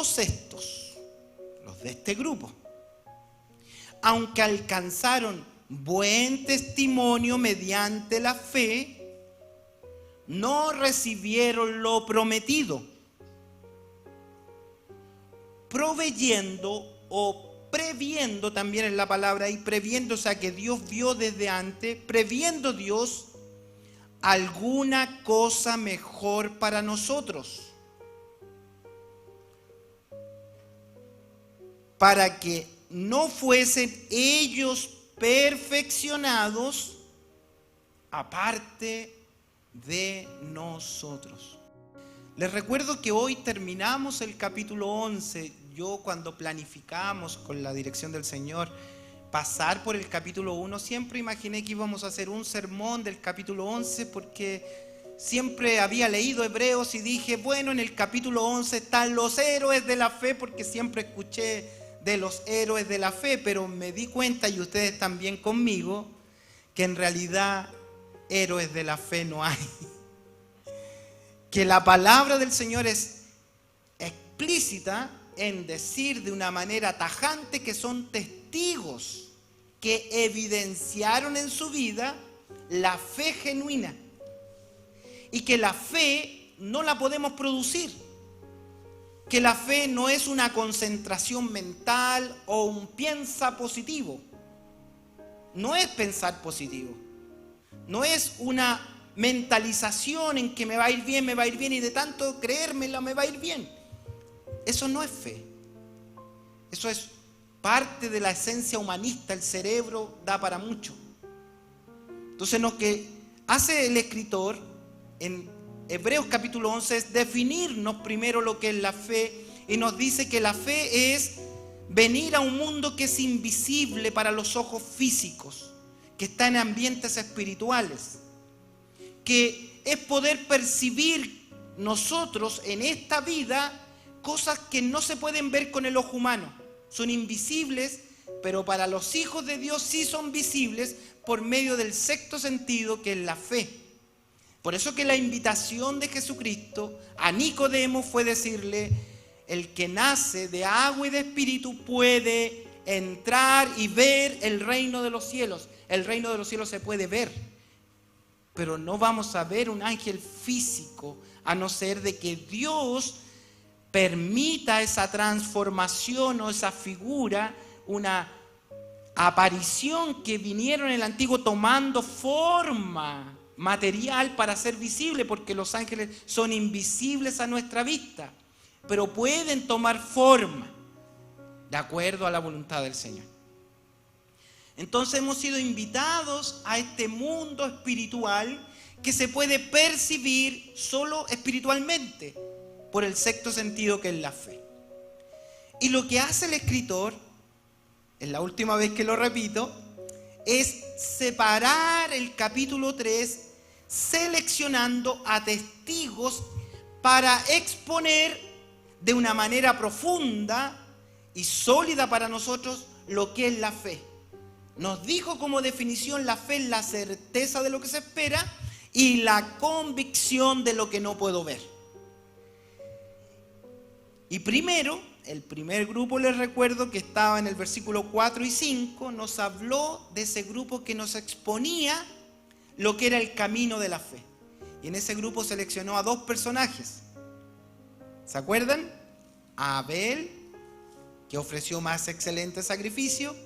todos estos, los de este grupo, aunque alcanzaron buen testimonio mediante la fe, no recibieron lo prometido, proveyendo o previendo, también en la palabra ahí, previendo, o sea que Dios vio desde antes, previendo Dios alguna cosa mejor para nosotros, para que no fuesen ellos perfeccionados aparte de nosotros. Les recuerdo que hoy terminamos el capítulo 11. Yo, cuando planificamos con la dirección del Señor pasar por el capítulo 1, siempre imaginé que íbamos a hacer un sermón del capítulo 11, porque siempre había leído Hebreos y dije, bueno, en el capítulo 11 están los héroes de la fe, porque siempre escuché de los héroes de la fe, pero me di cuenta, y ustedes también conmigo, que en realidad héroes de la fe no hay. Que la palabra del Señor es explícita en decir de una manera tajante que son testigos que evidenciaron en su vida la fe genuina, y que la fe no la podemos producir, que la fe no es una concentración mental o un piensa positivo, no es pensar positivo, no es una mentalización en que me va a ir bien y de tanto creérmela me va a ir bien. Eso no es fe. Eso es parte de la esencia humanista. El cerebro da para mucho. Entonces lo que hace el escritor en Hebreos capítulo 11 es definirnos primero lo que es la fe, y nos dice que la fe es venir a un mundo que es invisible para los ojos físicos, que está en ambientes espirituales, que es poder percibir nosotros en esta vida cosas que no se pueden ver con el ojo humano. Son invisibles, pero para los hijos de Dios sí son visibles por medio del sexto sentido, que es la fe. Por eso que la invitación de Jesucristo a Nicodemo fue decirle: el que nace de agua y de espíritu puede entrar y ver el reino de los cielos. El reino de los cielos se puede ver, pero no vamos a ver un ángel físico, a no ser de que Dios permita esa transformación o esa figura, una aparición que vinieron en el antiguo tomando forma material para ser visible, porque los ángeles son invisibles a nuestra vista, pero pueden tomar forma de acuerdo a la voluntad del Señor. Entonces hemos sido invitados a este mundo espiritual que se puede percibir solo espiritualmente por el sexto sentido, que es la fe. Y lo que hace el escritor, es la última vez que lo repito, es separar el capítulo 3 seleccionando a testigos para exponer de una manera profunda y sólida para nosotros lo que es la fe. Nos dijo como definición: la fe es la certeza de lo que se espera y la convicción de lo que no puedo ver. Y primero, el primer grupo, les recuerdo que estaba en el versículo 4 y 5, nos habló de ese grupo que nos exponía lo que era el camino de la fe. Y en ese grupo seleccionó a dos personajes. ¿Se acuerdan? A Abel, que ofreció más excelente sacrificio,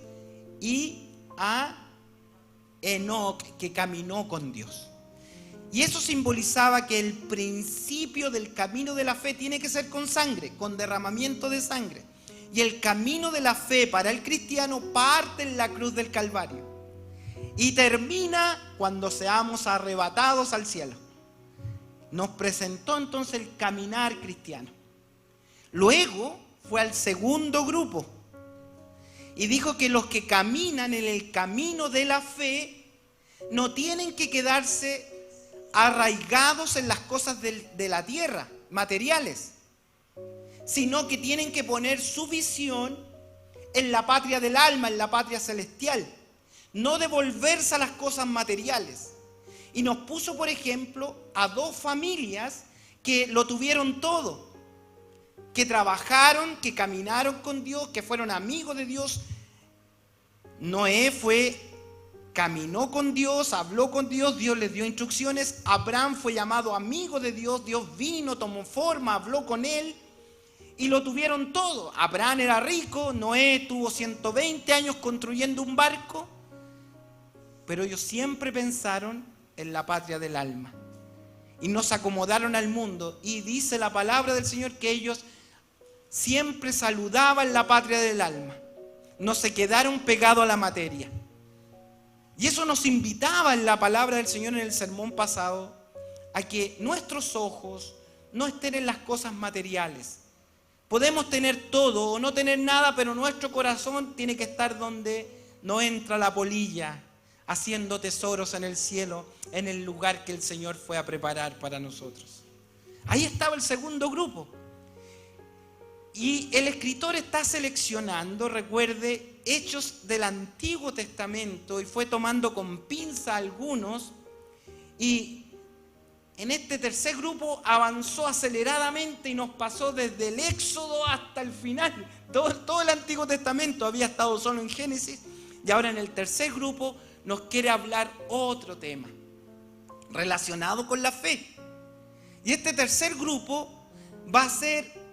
y a Enoc, que caminó con Dios. Y eso simbolizaba que el principio del camino de la fe tiene que ser con sangre, con derramamiento de sangre. Y el camino de la fe para el cristiano parte en la cruz del Calvario y termina cuando seamos arrebatados al cielo. Nos presentó entonces el caminar cristiano. Luego fue al segundo grupo y dijo que los que caminan en el camino de la fe no tienen que quedarse arraigados en las cosas de la tierra, materiales, sino que tienen que poner su visión en la patria del alma, en la patria celestial, no devolverse a las cosas materiales. Y nos puso, por ejemplo, a dos familias que lo tuvieron todo. que trabajaron, que caminaron con Dios, que fueron amigos de Dios. Noé caminó con Dios, habló con Dios, Dios les dio instrucciones. Abraham fue llamado amigo de Dios, Dios vino, tomó forma, habló con él y lo tuvieron todo. Abraham era rico, Noé tuvo 120 años construyendo un barco, pero ellos siempre pensaron en la patria del alma y no se acomodaron al mundo. Y dice la palabra del Señor que ellos siempre saludaban la patria del alma, no se quedaron pegados a la materia. Y eso nos invitaba en la palabra del Señor en el sermón pasado a que nuestros ojos no estén en las cosas materiales. Podemos tener todo o no tener nada, pero nuestro corazón tiene que estar donde no entra la polilla, haciendo tesoros en el cielo, en el lugar que el Señor fue a preparar para nosotros. Ahí estaba el segundo grupo. Y el escritor está seleccionando, recuerde, hechos del Antiguo Testamento y fue tomando con pinza algunos, y en este tercer grupo avanzó aceleradamente y nos pasó desde el Éxodo hasta el final. Todo el Antiguo Testamento había estado solo en Génesis, y ahora en el tercer grupo nos quiere hablar otro tema relacionado con la fe. Y este tercer grupo va a ser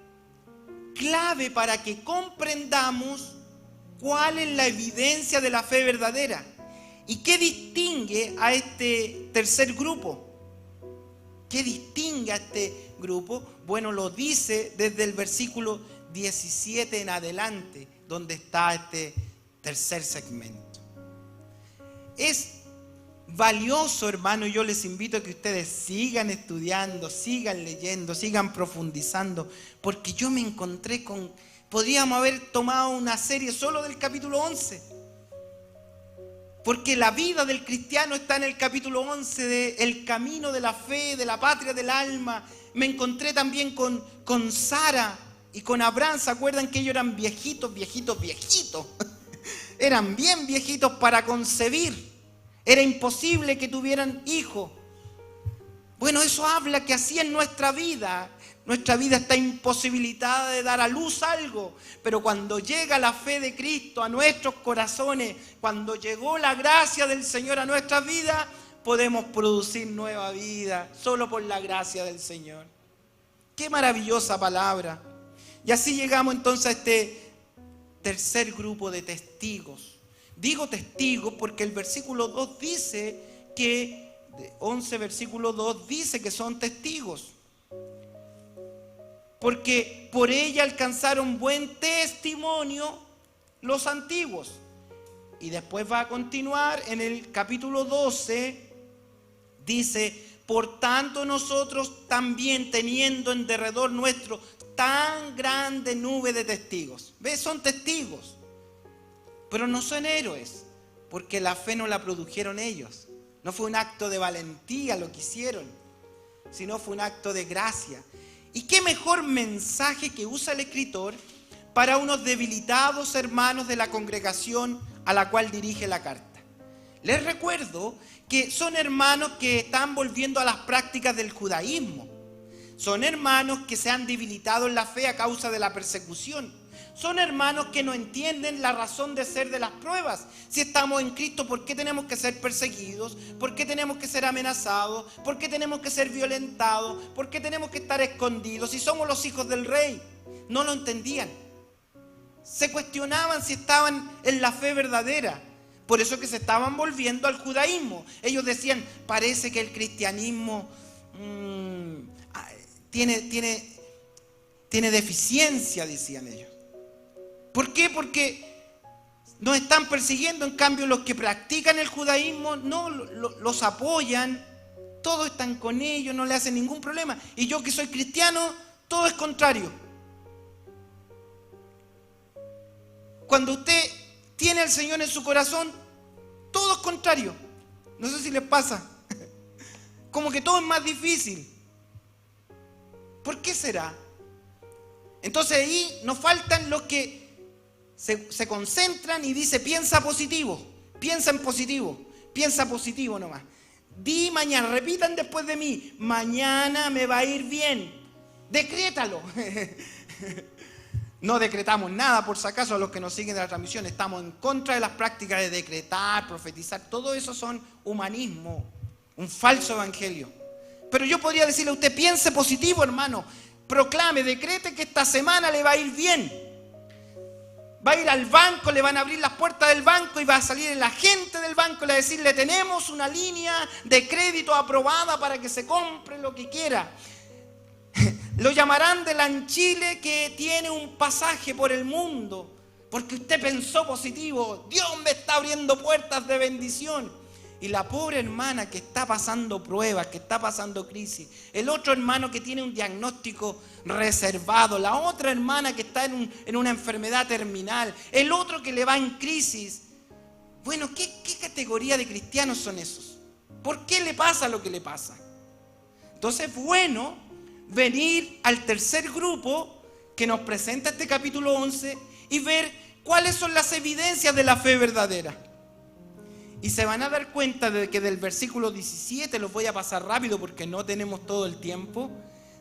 clave para que comprendamos cuál es la evidencia de la fe verdadera y qué distingue a este tercer grupo. ¿Qué distingue a este grupo? Bueno, lo dice desde el versículo 17 en adelante, donde está este tercer segmento. Es valioso, hermano, y yo les invito a que ustedes sigan estudiando, sigan leyendo, sigan profundizando, porque yo me encontré con... Podríamos haber tomado una serie solo del capítulo 11, porque la vida del cristiano está en el capítulo 11 de el camino de la fe, de la patria del alma. Me encontré también con Sara y con Abraham. ¿Se acuerdan que ellos eran viejitos? Eran bien viejitos para concebir. Era imposible que tuvieran hijos. Bueno, eso habla que así es nuestra vida. Nuestra vida está imposibilitada de dar a luz algo. Pero cuando llega la fe de Cristo a nuestros corazones, cuando llegó la gracia del Señor a nuestras vidas, podemos producir nueva vida solo por la gracia del Señor. Qué maravillosa palabra. Y así llegamos entonces a este tercer grupo de testigos. Digo testigos porque el versículo 2 dice que, 11 versículo 2 dice que son testigos. Porque por ella alcanzaron buen testimonio los antiguos. Y después va a continuar en el capítulo 12, dice, por tanto nosotros también teniendo en derredor nuestro tan grande nube de testigos. ¿Ves? Son testigos. Pero no son héroes, porque la fe no la produjeron ellos. No fue un acto de valentía lo que hicieron, sino fue un acto de gracia. ¿Y qué mejor mensaje que usa el escritor para unos debilitados hermanos de la congregación a la cual dirige la carta? Les recuerdo que son hermanos que están volviendo a las prácticas del judaísmo. Son hermanos que se han debilitado en la fe a causa de la persecución. Son hermanos que no entienden la razón de ser de las pruebas. Si estamos en Cristo, ¿por qué tenemos que ser perseguidos? ¿Por qué tenemos que ser amenazados? ¿Por qué tenemos que ser violentados? ¿Por qué tenemos que estar escondidos? Si somos los hijos del rey. No lo entendían. Se cuestionaban si estaban en la fe verdadera. Por eso que se estaban volviendo al judaísmo. Ellos decían, parece que el cristianismo tiene deficiencia, decían ellos. ¿Por qué? Porque nos están persiguiendo. En cambio, los que practican el judaísmo no los apoyan, todos están con ellos, no le hacen ningún problema. Y yo que soy cristiano, todo es contrario. Cuando usted tiene al Señor en su corazón, todo es contrario. No sé si les pasa. Como que todo es más difícil. ¿Por qué será? Entonces ahí nos faltan los que se concentran y dice, piensa positivo, piensa en positivo, piensa positivo nomás. Di mañana, repitan después de mí, mañana me va a ir bien. Decrétalo. No decretamos nada, por si acaso, a los que nos siguen de la transmisión. Estamos en contra de las prácticas de decretar, profetizar. Todo eso son humanismo, un falso evangelio. Pero yo podría decirle a usted, piense positivo, hermano. Proclame, decrete que esta semana le va a ir bien. Va a ir al banco, le van a abrir las puertas del banco y va a salir el agente del banco y le va a decir, le tenemos una línea de crédito aprobada para que se compre lo que quiera. Lo llamarán de Lanchile, que tiene un pasaje por el mundo, porque usted pensó positivo. Dios me está abriendo puertas de bendición. Y la pobre hermana que está pasando pruebas, que está pasando crisis, el otro hermano que tiene un diagnóstico reservado, la otra hermana que está en una enfermedad terminal, el otro que le va en crisis. Bueno, ¿qué categoría de cristianos son esos? ¿Por qué le pasa lo que le pasa? Entonces es bueno venir al tercer grupo que nos presenta este capítulo 11 y ver cuáles son las evidencias de la fe verdadera. Y se van a dar cuenta de que del versículo 17, los voy a pasar rápido porque no tenemos todo el tiempo,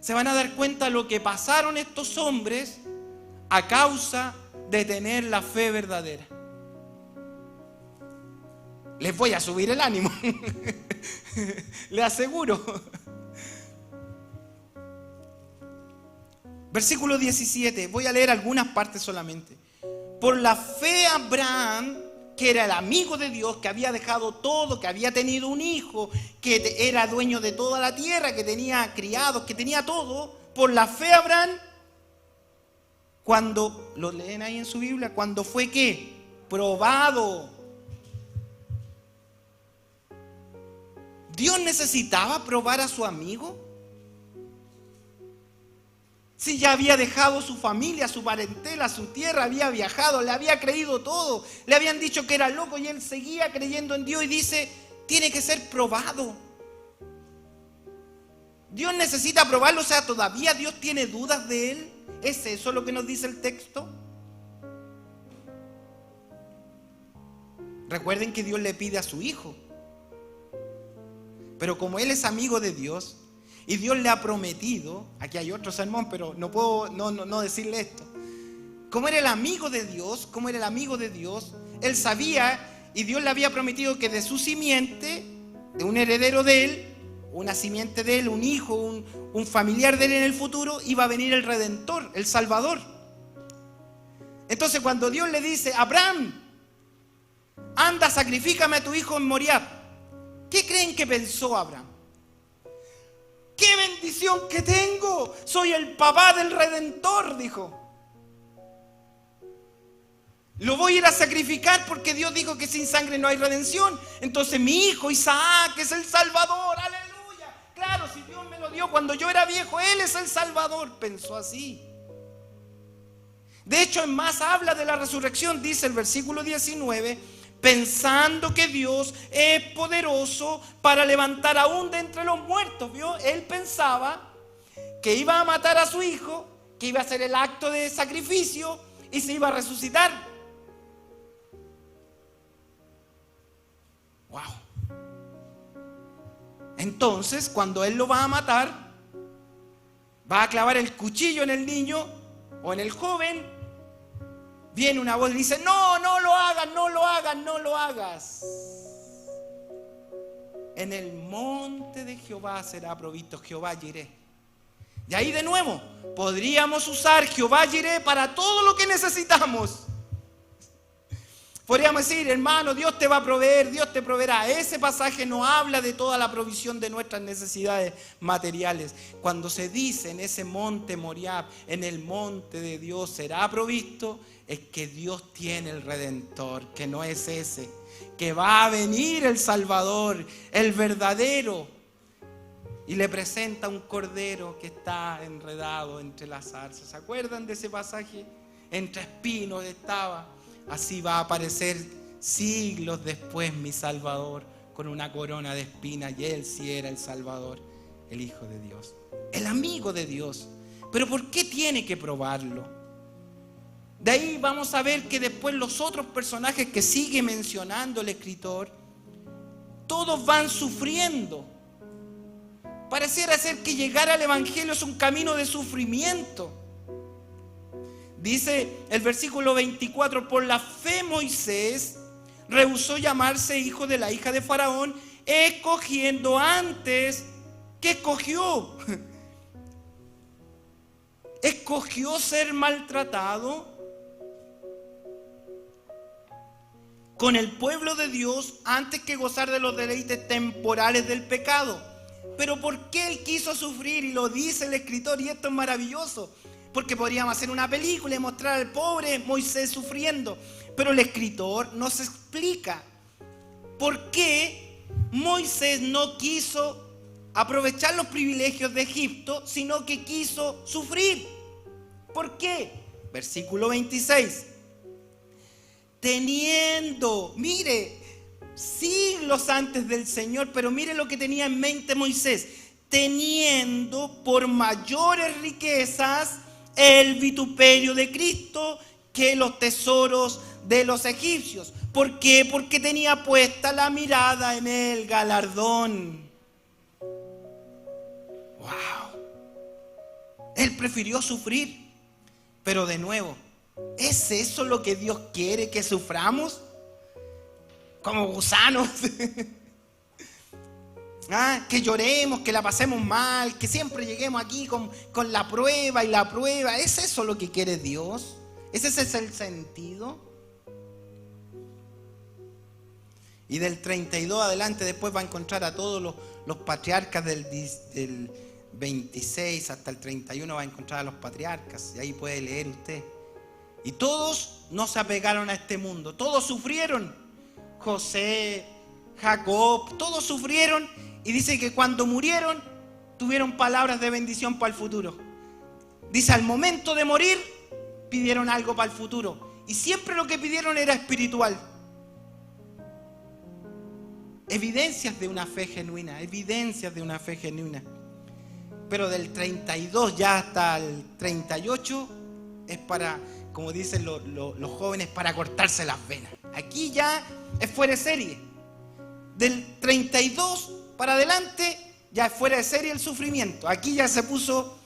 se van a dar cuenta de lo que pasaron estos hombres a causa de tener la fe verdadera. Les voy a subir el ánimo, les aseguro. Versículo 17, voy a leer algunas partes solamente. Por la fe Abraham, que era el amigo de Dios, que había dejado todo, que había tenido un hijo, que era dueño de toda la tierra, que tenía criados, que tenía todo. Por la fe Abraham, cuando, lo leen ahí en su Biblia, cuando fue ¿qué? Probado. ¿Dios necesitaba probar a su amigo? Si ya había dejado su familia, su parentela, su tierra, había viajado, le había creído todo. Le habían dicho que era loco y él seguía creyendo en Dios y dice, tiene que ser probado. Dios necesita probarlo, o sea, todavía Dios tiene dudas de él. ¿Es eso lo que nos dice el texto? Recuerden que Dios le pide a su hijo. Pero como él es amigo de Dios, y Dios le ha prometido, aquí hay otro sermón, pero no puedo no decirle esto. Como era el amigo de Dios, él sabía y Dios le había prometido que de su simiente, de un heredero de él, una simiente de él, un hijo, un familiar de él en el futuro, iba a venir el Redentor, el Salvador. Entonces cuando Dios le dice, Abraham, anda, sacrifícame a tu hijo en Moriab, ¿qué creen que pensó Abraham? ¡Qué bendición que tengo! Soy el papá del Redentor, dijo. Lo voy a ir a sacrificar porque Dios dijo que sin sangre no hay redención. Entonces mi hijo Isaac es el Salvador, aleluya. Claro, si Dios me lo dio cuando yo era viejo, Él es el Salvador. Pensó así. De hecho, en más habla de la resurrección, dice el versículo 19, pensando que Dios es poderoso para levantar aún de entre los muertos. ¿Vio? Él pensaba que iba a matar a su hijo, que iba a hacer el acto de sacrificio y se iba a resucitar. Wow. Entonces, cuando él lo va a matar, va a clavar el cuchillo en el niño o en el joven. Viene una voz y dice, no lo hagas, no lo hagas, no lo hagas. En el monte de Jehová será provisto Jehová Jireh. Y ahí de nuevo, podríamos usar Jehová Jireh para todo lo que necesitamos. Podríamos decir, hermano, Dios te va a proveer, Dios te proveerá. Ese pasaje no habla de toda la provisión de nuestras necesidades materiales. Cuando se dice en ese monte Moriab, en el monte de Dios será provisto, es que Dios tiene el Redentor, que no es ese, que va a venir el Salvador, el verdadero, y le presenta un cordero que está enredado entre las zarzas. ¿Se acuerdan de ese pasaje? Entre espinos estaba. Así va a aparecer siglos después mi Salvador, con una corona de espinas, y Él sí era el Salvador, el Hijo de Dios, el amigo de Dios. Pero ¿por qué tiene que probarlo? De ahí vamos a ver que después los otros personajes que sigue mencionando el escritor, todos van sufriendo. Pareciera ser que llegar al Evangelio es un camino de sufrimiento. Dice el versículo 24, por la fe Moisés rehusó llamarse hijo de la hija de Faraón, escogiendo antes, ¿qué escogió? Escogió ser maltratado con el pueblo de Dios antes que gozar de los deleites temporales del pecado. Pero ¿por qué él quiso sufrir? Y lo dice el escritor, y esto es maravilloso, porque podríamos hacer una película y mostrar al pobre Moisés sufriendo, pero el escritor nos explica por qué Moisés no quiso aprovechar los privilegios de Egipto, sino que quiso sufrir. ¿Por qué? Versículo 26. Teniendo, mire, siglos antes del Señor, pero mire lo que tenía en mente Moisés, teniendo por mayores riquezas el vituperio de Cristo que los tesoros de los egipcios. ¿Por qué? Porque tenía puesta la mirada en el galardón. ¡Wow! Él prefirió sufrir, pero de nuevo, ¿es eso lo que Dios quiere que suframos? Como gusanos. Que lloremos, que la pasemos mal, que siempre lleguemos aquí con la prueba y la prueba. ¿Es eso lo que quiere Dios? ¿Ese es el sentido? Y del 32 adelante después va a encontrar a todos los patriarcas del 26 hasta el 31 va a encontrar a los patriarcas. Y ahí puede leer usted. Y todos no se apegaron a este mundo. Todos sufrieron. José, Jacob, todos sufrieron. Y dice que cuando murieron, tuvieron palabras de bendición para el futuro. Dice, al momento de morir, pidieron algo para el futuro. Y siempre lo que pidieron era espiritual. Evidencias de una fe genuina, evidencias de una fe genuina. Pero del 32 ya hasta el 38 es para, como dicen los jóvenes, para cortarse las venas. Aquí ya es fuera de serie. Del 32 para adelante ya es fuera de serie el sufrimiento. Aquí ya se puso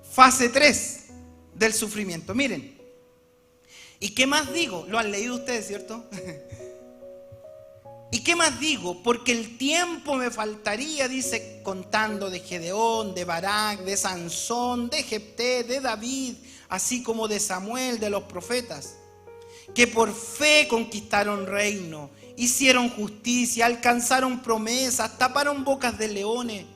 fase 3 del sufrimiento. Miren. ¿Y qué más digo? Lo han leído ustedes, ¿cierto? ¿Y qué más digo? Porque el tiempo me faltaría, dice, contando de Gedeón, de Barak, de Sansón, de Jefté, de David, así como de Samuel, de los profetas, que por fe conquistaron reino, hicieron justicia, alcanzaron promesas, taparon bocas de leones,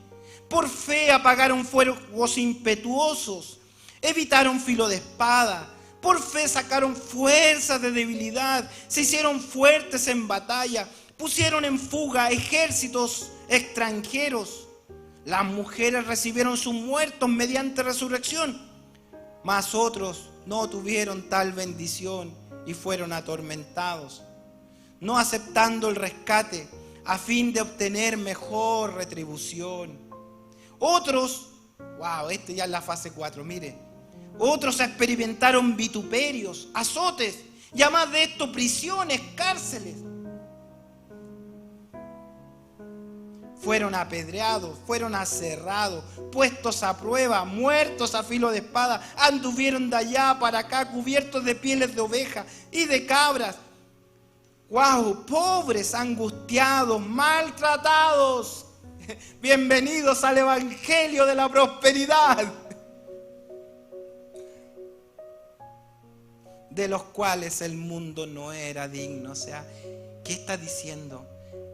por fe apagaron fuegos impetuosos, evitaron filo de espada, por fe sacaron fuerzas de debilidad, se hicieron fuertes en batalla, pusieron en fuga ejércitos extranjeros. Las mujeres recibieron sus muertos mediante resurrección, mas otros no tuvieron tal bendición y fueron atormentados, no aceptando el rescate a fin de obtener mejor retribución. Otros, esto ya es la fase 4, mire, otros experimentaron vituperios, azotes, y además de esto prisiones, cárceles. Fueron apedreados, fueron aserrados, puestos a prueba, muertos a filo de espada, anduvieron de allá para acá cubiertos de pieles de oveja y de cabras. Pobres, angustiados, maltratados. Bienvenidos al evangelio de la prosperidad, de los cuales el mundo no era digno. O sea, ¿qué está diciendo?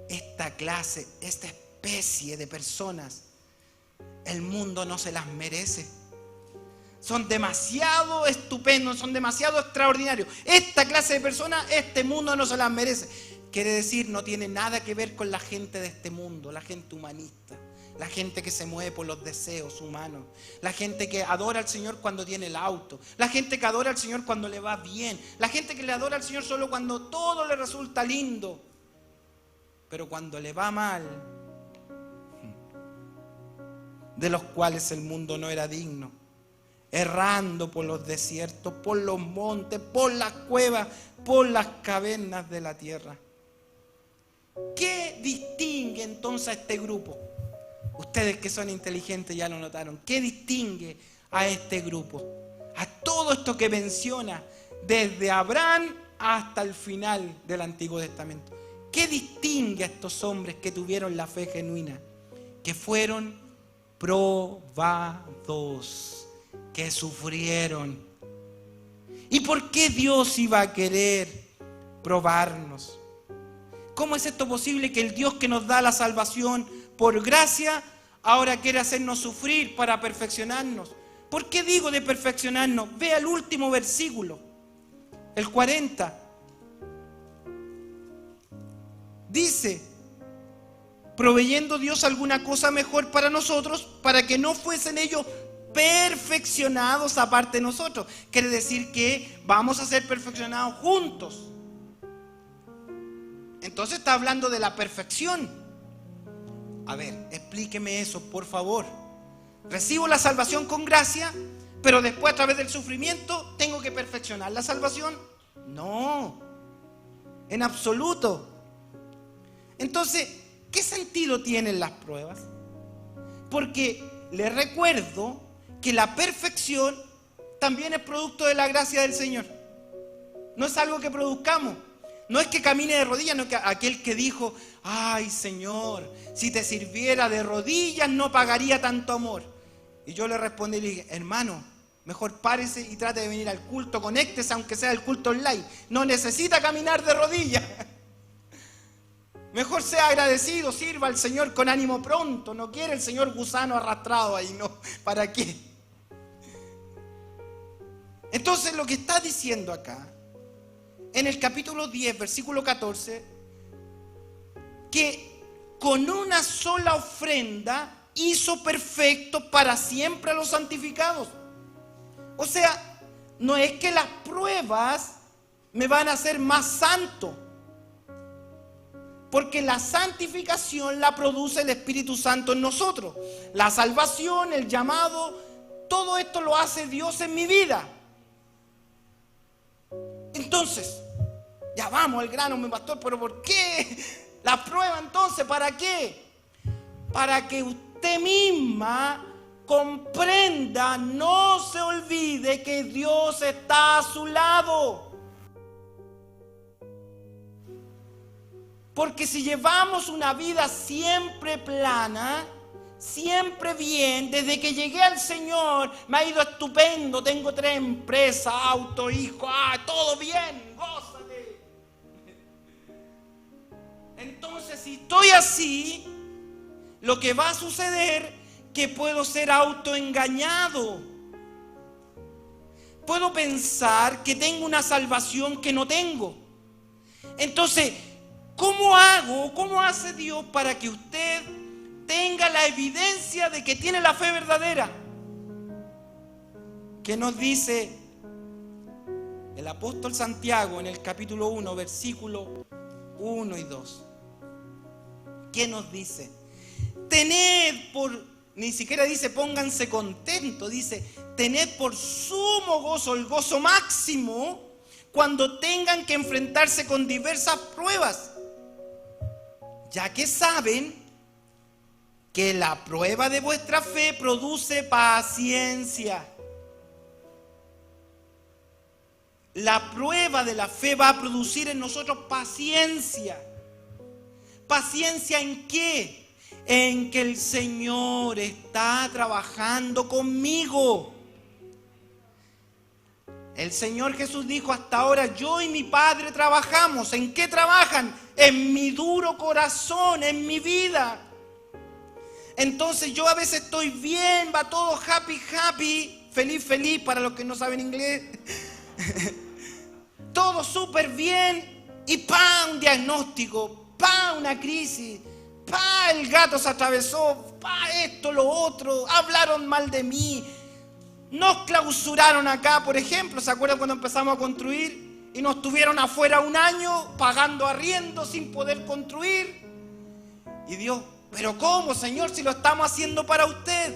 Esta clase, esta especie de personas, el mundo no se las merece. Son demasiado estupendos, son demasiado extraordinarios. Esta clase de personas, este mundo no se las merece. Quiere decir, no tiene nada que ver con la gente de este mundo, la gente humanista, la gente que se mueve por los deseos humanos, la gente que adora al Señor cuando tiene el auto, la gente que adora al Señor cuando le va bien, la gente que le adora al Señor solo cuando todo le resulta lindo. Pero cuando le va mal, de los cuales el mundo no era digno, errando por los desiertos, por los montes, por las cuevas, por las cavernas de la tierra. ¿Qué distingue entonces a este grupo? Ustedes que son inteligentes ya lo notaron. ¿Qué distingue a este grupo? a todo esto que menciona, desde Abraham hasta el final del Antiguo Testamento. ¿Qué distingue a estos hombres que tuvieron la fe genuina? Que fueron probados, que sufrieron. ¿Y por qué Dios iba a querer probarnos? ¿Cómo es esto posible que el Dios que nos da la salvación por gracia ahora quiere hacernos sufrir para perfeccionarnos? ¿Por qué digo de perfeccionarnos? Vea el último versículo, el 40. Dice: proveyendo Dios alguna cosa mejor para nosotros, para que no fuesen ellos perfeccionados aparte de nosotros. Quiere decir que vamos a ser perfeccionados juntos. Entonces está hablando de la perfección. A ver, explíqueme eso, por favor. Recibo la salvación con gracia, pero después a través del sufrimiento tengo que perfeccionar la salvación. No, en absoluto. Entonces, ¿qué sentido tienen las pruebas? Porque les recuerdo que la perfección también es producto de la gracia del Señor. No es algo que produzcamos. No es que camine de rodillas, no es que aquel que dijo: ay, Señor, si te sirviera de rodillas no pagaría tanto amor. Y yo le respondí y le dije: hermano, mejor párese y trate de venir al culto, conéctese aunque sea el culto online. No necesita caminar de rodillas. Mejor sea agradecido, sirva al Señor con ánimo pronto. No quiere el Señor gusano arrastrado ahí, no. ¿Para qué? Entonces lo que está diciendo acá, en el capítulo 10, versículo 14, que con una sola ofrenda hizo perfecto para siempre a los santificados. O sea, no es que las pruebas me van a hacer más santo, porque la santificación la produce el Espíritu Santo en nosotros. La salvación, el llamado, todo esto lo hace Dios en mi vida. Entonces, ya vamos al grano, mi pastor, pero ¿por qué la prueba entonces? ¿Para qué? Para que usted misma comprenda, no se olvide que Dios está a su lado. Porque si llevamos una vida siempre plana, siempre bien, desde que llegué al Señor me ha ido estupendo, tengo 3 empresas, auto, hijo, todo bien, gózate. Entonces, si estoy así, lo que va a suceder es que puedo ser autoengañado. Puedo pensar que tengo una salvación que no tengo. Entonces, ¿cómo hago? ¿Cómo hace Dios para que usted tenga la evidencia de que tiene la fe verdadera? ¿Qué nos dice el apóstol Santiago en el capítulo 1, versículo 1 y 2? ¿Qué nos dice? Tened por, ni siquiera dice pónganse contentos, dice tened por sumo gozo, el gozo máximo, cuando tengan que enfrentarse con diversas pruebas, ya que saben que la prueba de vuestra fe produce paciencia. La prueba de la fe va a producir en nosotros paciencia. ¿Paciencia en qué? En que el Señor está trabajando conmigo. El Señor Jesús dijo: hasta ahora yo y mi Padre trabajamos. ¿En qué trabajan? En mi duro corazón, en mi vida. Entonces yo a veces estoy bien, va todo happy, happy, feliz, feliz, para los que no saben inglés. Todo súper bien y ¡pam! Un diagnóstico, ¡pam! Una crisis, ¡pam! El gato se atravesó, ¡pam! Esto, lo otro, hablaron mal de mí. Nos clausuraron acá, por ejemplo. ¿Se acuerdan cuando empezamos a construir? Y nos tuvieron afuera 1 año pagando arriendo sin poder construir. Y Dios: ¿pero cómo, Señor, si lo estamos haciendo para usted?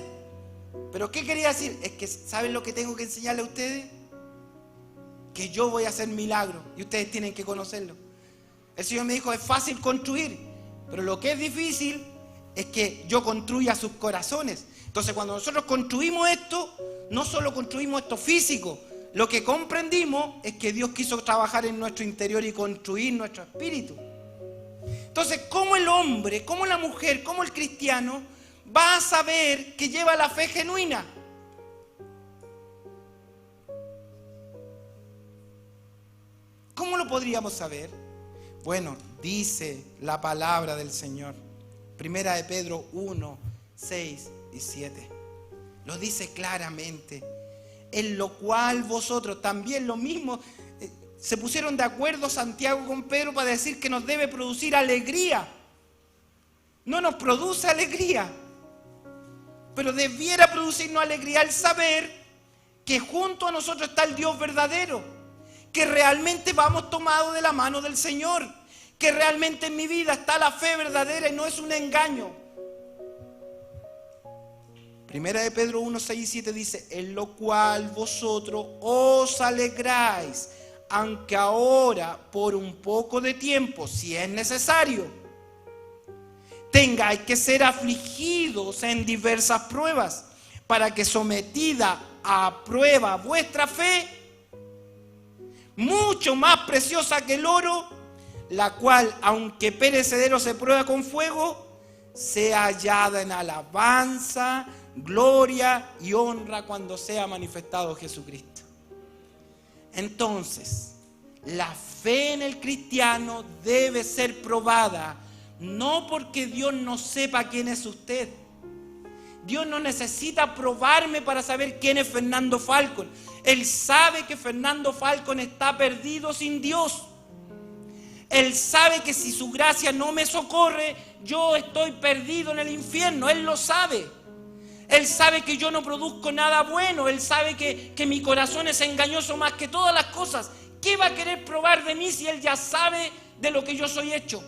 ¿Pero qué quería decir? Es que, ¿saben lo que tengo que enseñarle a ustedes? Que yo voy a hacer milagros y ustedes tienen que conocerlo. El Señor me dijo: es fácil construir, pero lo que es difícil es que yo construya sus corazones. Entonces, cuando nosotros construimos esto, no solo construimos esto físico, lo que comprendimos es que Dios quiso trabajar en nuestro interior y construir nuestro espíritu. Entonces, ¿cómo el hombre, cómo la mujer, cómo el cristiano va a saber que lleva la fe genuina? ¿Cómo lo podríamos saber? Bueno, dice la palabra del Señor. Primera de Pedro 1, 6 y 7. Lo dice claramente. En lo cual vosotros también lo mismo, se pusieron de acuerdo Santiago con Pedro para decir que nos debe producir alegría. No nos produce alegría, pero debiera producirnos alegría al saber que junto a nosotros está el Dios verdadero, que realmente vamos tomados de la mano del Señor, que realmente en mi vida está la fe verdadera y no es un engaño. Primera de Pedro 1, 6 y 7 dice: en lo cual vosotros os alegráis, aunque ahora por un poco de tiempo, si es necesario, tengáis que ser afligidos en diversas pruebas, para que sometida a prueba vuestra fe, mucho más preciosa que el oro, la cual, aunque perecedero se prueba con fuego, sea hallada en alabanza, gloria y honra cuando sea manifestado Jesucristo. Entonces, la fe en el cristiano debe ser probada, no porque Dios no sepa quién es usted. Dios no necesita probarme para saber quién es Fernando Falcon. Él sabe que Fernando Falcon está perdido sin Dios. Él sabe que si su gracia no me socorre, yo estoy perdido en el infierno. Él lo sabe. Él sabe que yo no produzco nada bueno. Él sabe que mi corazón es engañoso más que todas las cosas. ¿Qué va a querer probar de mí si Él ya sabe de lo que yo soy hecho?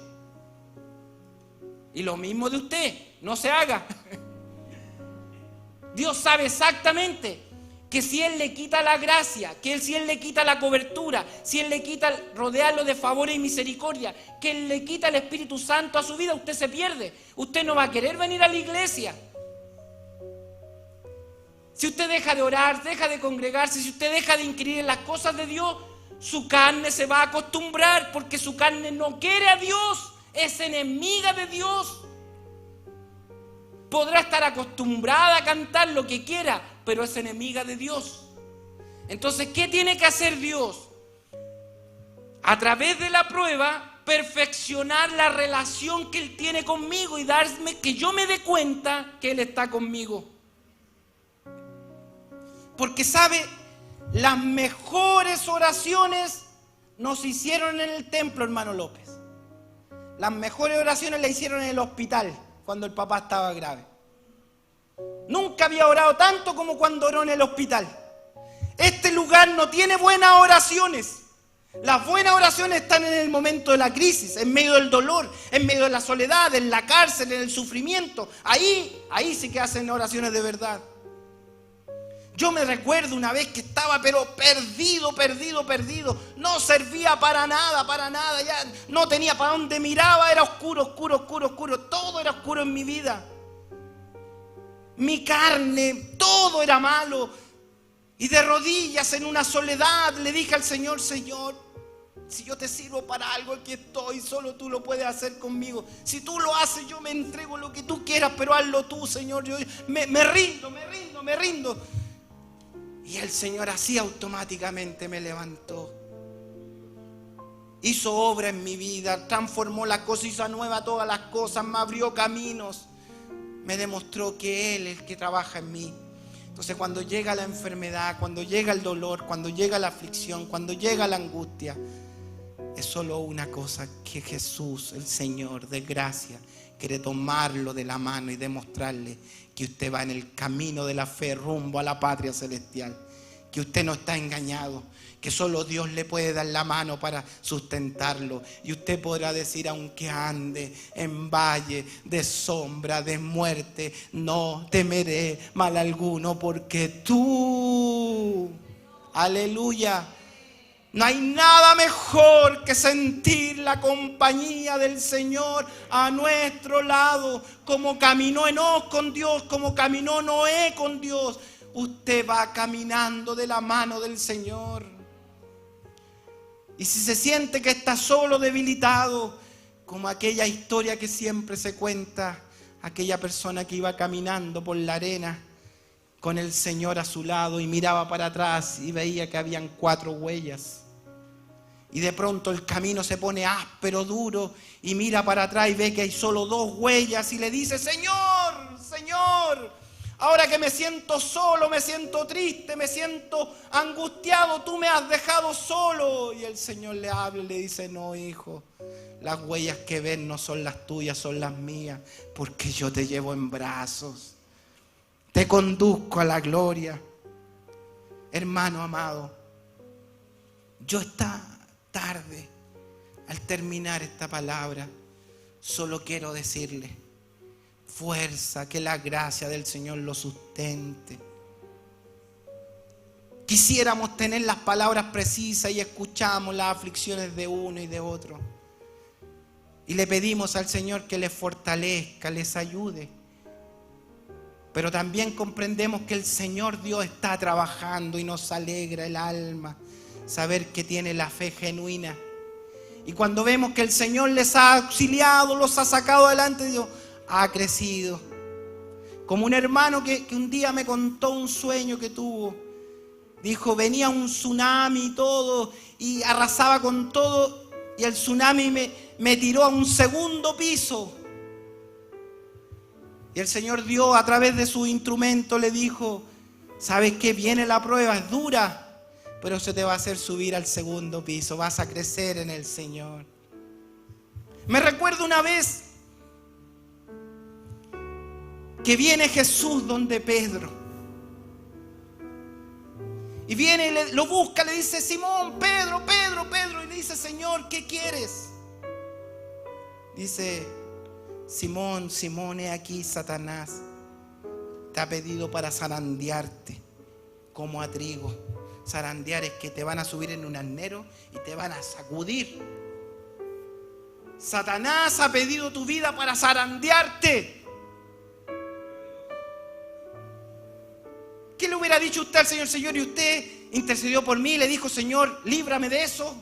Y lo mismo de usted, no se haga. Dios sabe exactamente que si Él le quita la gracia, si Él le quita la cobertura, si Él le quita rodearlo de favor y misericordia, que Él le quita el Espíritu Santo a su vida, usted se pierde. Usted no va a querer venir a la iglesia. Si usted deja de orar, deja de congregarse, si usted deja de inquirir en las cosas de Dios, su carne se va a acostumbrar, porque su carne no quiere a Dios, es enemiga de Dios. Podrá estar acostumbrada a cantar lo que quiera, pero es enemiga de Dios. Entonces, ¿qué tiene que hacer Dios? A través de la prueba, perfeccionar la relación que Él tiene conmigo y darme que yo me dé cuenta que Él está conmigo. Porque sabe, las mejores oraciones nos hicieron en el templo, hermano López. Las mejores oraciones las hicieron en el hospital, cuando el papá estaba grave. Nunca había orado tanto como cuando oró en el hospital. Este lugar no tiene buenas oraciones. Las buenas oraciones están en el momento de la crisis, en medio del dolor, en medio de la soledad, en la cárcel, en el sufrimiento. Ahí sí que hacen oraciones de verdad. Yo me recuerdo una vez que estaba pero perdido. No servía para nada, ya no tenía para dónde miraba, era oscuro. Todo era oscuro en mi vida. Mi carne, todo era malo. Y de rodillas en una soledad le dije al Señor: Señor, si yo te sirvo para algo, aquí estoy, solo tú lo puedes hacer conmigo. Si tú lo haces, yo me entrego lo que tú quieras, pero hazlo tú, Señor. Yo me rindo. Y el Señor así automáticamente me levantó. Hizo obra en mi vida, transformó las cosas, hizo nueva todas las cosas, me abrió caminos. Me demostró que Él es el que trabaja en mí. Entonces, cuando llega la enfermedad, cuando llega el dolor, cuando llega la aflicción, cuando llega la angustia, es solo una cosa: que Jesús, el Señor de gracia, quiere tomarlo de la mano y demostrarle que usted va en el camino de la fe rumbo a la patria celestial, que usted no está engañado, que solo Dios le puede dar la mano para sustentarlo. Y usted podrá decir: aunque ande en valle de sombra de muerte, no temeré mal alguno, porque tú, aleluya, No hay nada mejor que sentir la compañía del Señor a nuestro lado. Como caminó Enoc con Dios, como caminó Noé con Dios, usted va caminando de la mano del Señor. Y si se siente que está solo, debilitado, como aquella historia que siempre se cuenta, aquella persona que iba caminando por la arena con el Señor a su lado y miraba para atrás y veía que habían 4 huellas. Y de pronto el camino se pone áspero, duro, y mira para atrás y ve que hay solo 2 huellas y le dice: Señor, Señor, ahora que me siento solo, me siento triste, me siento angustiado, tú me has dejado solo. Y el Señor le habla y le dice: no, hijo, las huellas que ven no son las tuyas, son las mías, porque yo te llevo en brazos, te conduzco a la gloria. Hermano amado, yo esta tarde, al terminar esta palabra, solo quiero decirle: fuerza, que la gracia del Señor lo sustente. Quisiéramos tener las palabras precisas y escuchamos las aflicciones de uno y de otro. Y le pedimos al Señor que les fortalezca, les ayude. Pero también comprendemos que el Señor Dios está trabajando y nos alegra el alma saber que tiene la fe genuina. Y cuando vemos que el Señor les ha auxiliado, los ha sacado adelante, Dios ha crecido. Como un hermano que un día me contó un sueño que tuvo. Dijo: venía un tsunami y todo, y arrasaba con todo, y el tsunami me tiró a un 2º piso. Y el Señor Dios, a través de su instrumento, le dijo: ¿sabes qué? Viene la prueba, es dura, pero se te va a hacer subir al 2º piso, vas a crecer en el Señor. Me recuerdo una vez que viene Jesús donde Pedro. Y viene y lo busca, le dice: Simón, Pedro, Pedro, Pedro. Y le dice: Señor, ¿qué quieres? Dice: Simón, Simón, he aquí Satanás te ha pedido para zarandearte como a trigo. Zarandear es que te van a subir en un arnero y te van a sacudir. Satanás ha pedido tu vida para zarandearte. ¿Qué le hubiera dicho usted al Señor? Señor, y usted intercedió por mí, le dijo: Señor, líbrame de eso.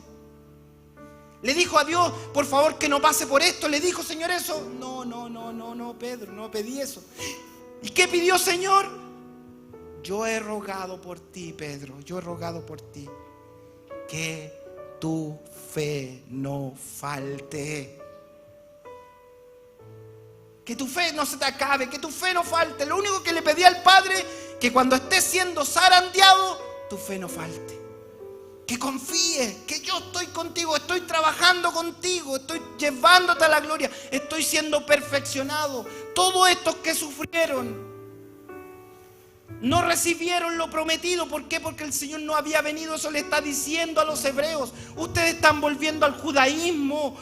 Le dijo a Dios: por favor, que no pase por esto. Le dijo: Señor, eso. No, Pedro, no pedí eso. ¿Y qué pidió, Señor? Yo he rogado por ti, Pedro, yo he rogado por ti, que tu fe no falte. Que tu fe no se te acabe, que tu fe no falte. Lo único que le pedí al Padre, que cuando estés siendo zarandeado, tu fe no falte. Que confíes, que yo estoy contigo, estoy trabajando contigo, estoy llevándote a la gloria, estoy siendo perfeccionado. Todos estos que sufrieron no recibieron lo prometido. ¿Por qué? Porque el Señor no había venido. Eso le está diciendo a los hebreos. Ustedes están volviendo al judaísmo.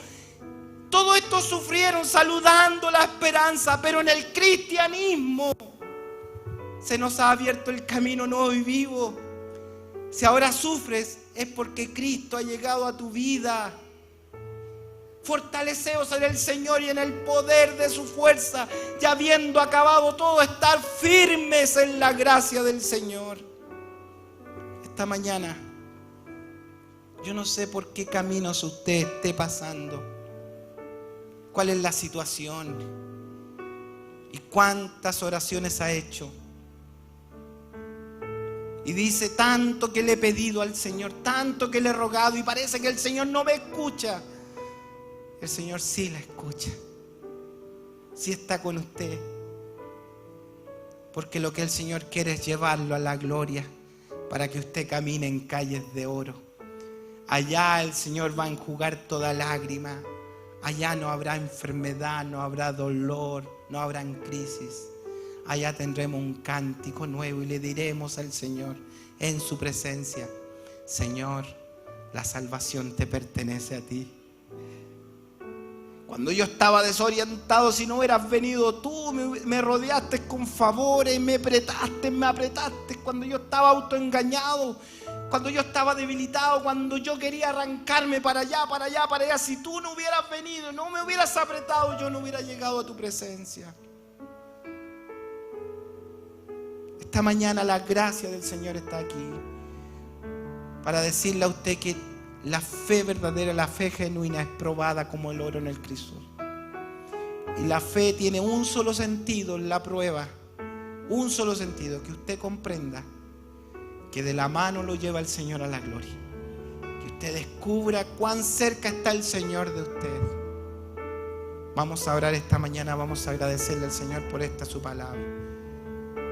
Todo esto sufrieron saludando la esperanza, pero en el cristianismo se nos ha abierto el camino nuevo y vivo. Si ahora sufres, es porque Cristo ha llegado a tu vida. Fortaleceos en el Señor y en el poder de su fuerza, y habiendo acabado todo, estar firmes en la gracia del Señor. Esta mañana, yo no sé por qué caminos usted esté pasando, cuál es la situación y cuántas oraciones ha hecho. Y dice: tanto que le he pedido al Señor, tanto que le he rogado, y parece que el Señor no me escucha. El Señor sí la escucha, sí está con usted, porque lo que el Señor quiere es llevarlo a la gloria, para que usted camine en calles de oro. Allá el Señor va a enjugar toda lágrima. Allá no habrá enfermedad, no habrá dolor, no habrán crisis. Allá tendremos un cántico nuevo y le diremos al Señor en su presencia: Señor, la salvación te pertenece a ti. Cuando yo estaba desorientado, si no hubieras venido tú, me rodeaste con favores, me apretaste. Cuando yo estaba autoengañado, cuando yo estaba debilitado, cuando yo quería arrancarme para allá. Si tú no hubieras venido, no me hubieras apretado, yo no hubiera llegado a tu presencia. Esta mañana la gracia del Señor está aquí para decirle a usted que la fe verdadera, la fe genuina es probada como el oro en el crisol. Y la fe tiene un solo sentido en la prueba, un solo sentido, que usted comprenda que de la mano lo lleva el Señor a la gloria. Que usted descubra cuán cerca está el Señor de usted. Vamos a orar esta mañana, vamos a agradecerle al Señor por esta su palabra.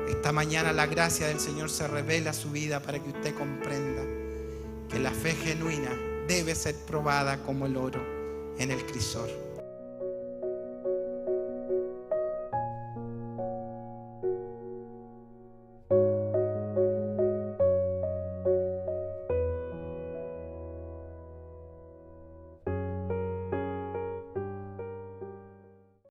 Esta mañana la gracia del Señor se revela a su vida para que usted comprenda que la fe genuina debe ser probada como el oro en el crisol.